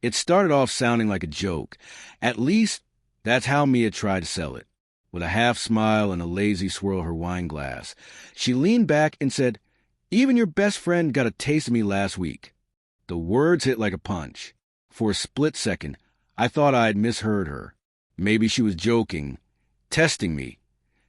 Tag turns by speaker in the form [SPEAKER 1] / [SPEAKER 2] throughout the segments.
[SPEAKER 1] It started off sounding like a joke. At least, that's how Mia tried to sell it. With a half smile and a lazy swirl of her wine glass, she leaned back and said, "Even your best friend got a taste of me last week." The words hit like a punch. For a split second, I thought I had misheard her. Maybe she was joking, testing me,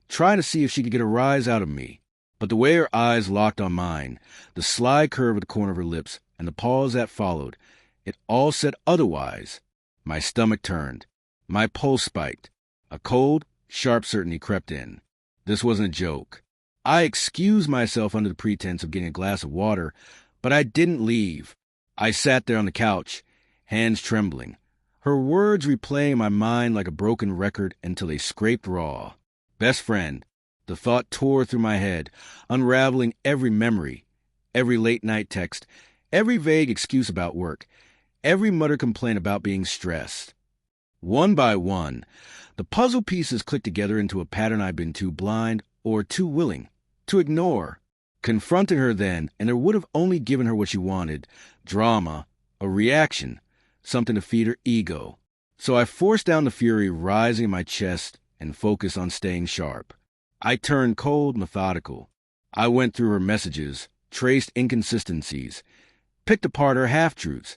[SPEAKER 1] trying to see if she could get a rise out of me. But the way her eyes locked on mine, the sly curve at the corner of her lips, and the pause that followed, it all said otherwise. My stomach turned. My pulse spiked. A cold, sharp certainty crept in. This wasn't a joke. I excused myself under the pretense of getting a glass of water, but I didn't leave. I sat there on the couch, hands trembling, her words replaying in my mind like a broken record until they scraped raw. Best friend. The thought tore through my head, unraveling every memory, every late-night text, every vague excuse about work, every muttered complaint about being stressed. One by one, the puzzle pieces clicked together into a pattern I'd been too blind or too willing to ignore. Confronting her then, and it would have only given her what she wanted, drama, a reaction, something to feed her ego. So I forced down the fury rising in my chest and focused on staying sharp. I turned cold, methodical. I went through her messages, traced inconsistencies, picked apart her half-truths,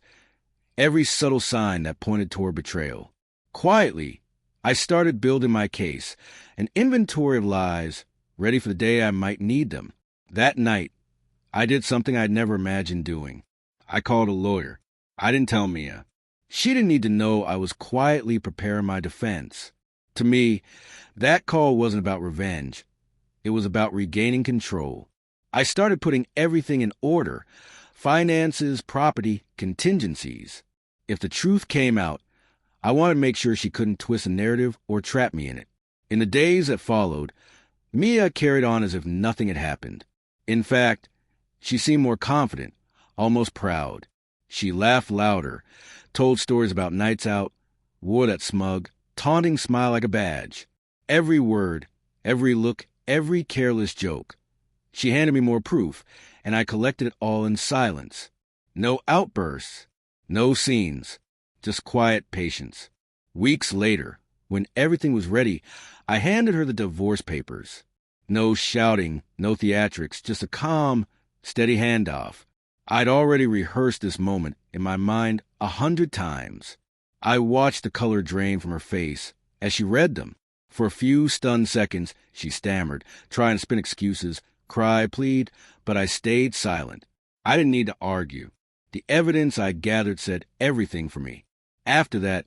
[SPEAKER 1] every subtle sign that pointed toward betrayal. Quietly, I started building my case, an inventory of lies, ready for the day I might need them. That night, I did something I'd never imagined doing. I called a lawyer. I didn't tell Mia. She didn't need to know I was quietly preparing my defense. To me, that call wasn't about revenge. It was about regaining control. I started putting everything in order: finances, property, contingencies. If the truth came out, I wanted to make sure she couldn't twist a narrative or trap me in it. In the days that followed, Mia carried on as if nothing had happened. In fact, she seemed more confident, almost proud. She laughed louder, told stories about nights out, wore that smug, taunting smile like a badge. Every word, every look, every careless joke. She handed me more proof, and I collected it all in silence. No outbursts, no scenes, just quiet patience. Weeks later, when everything was ready, I handed her the divorce papers. No shouting, no theatrics, just a calm, steady handoff. I'd already rehearsed this moment in my mind 100 times. I watched the color drain from her face as she read them. For a few stunned seconds, she stammered, trying to spin excuses, cry, plead, but I stayed silent. I didn't need to argue. The evidence I gathered said everything for me. After that,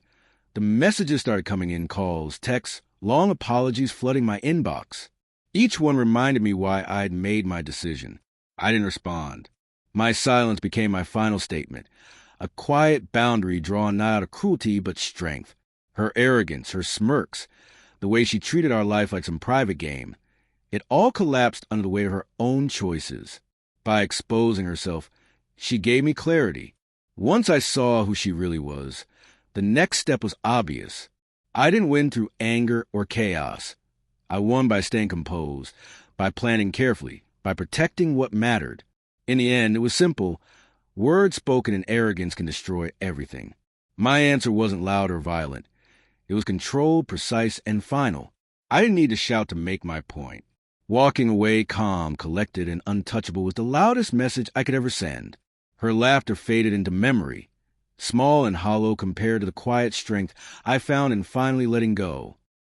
[SPEAKER 1] the messages started coming in: calls, texts, long apologies flooding my inbox. Each one reminded me why I'd made my decision. I didn't respond. My silence became my final statement, a quiet boundary drawn not out of cruelty but strength. Her arrogance, her smirks, the way she treated our life like some private game, it all collapsed under the weight of her own choices. By exposing herself, she gave me clarity. Once I saw who she really was, the next step was obvious. I didn't win through anger or chaos. I won by staying composed, by planning carefully, by protecting what mattered. In the end, it was simple. Words spoken in arrogance can destroy everything. My answer wasn't loud or violent. It was controlled, precise, and final. I didn't need to shout to make my point. Walking away calm, collected, and untouchable was the loudest message I could ever send. Her laughter faded into memory, small and hollow compared to the quiet strength I found in finally letting go.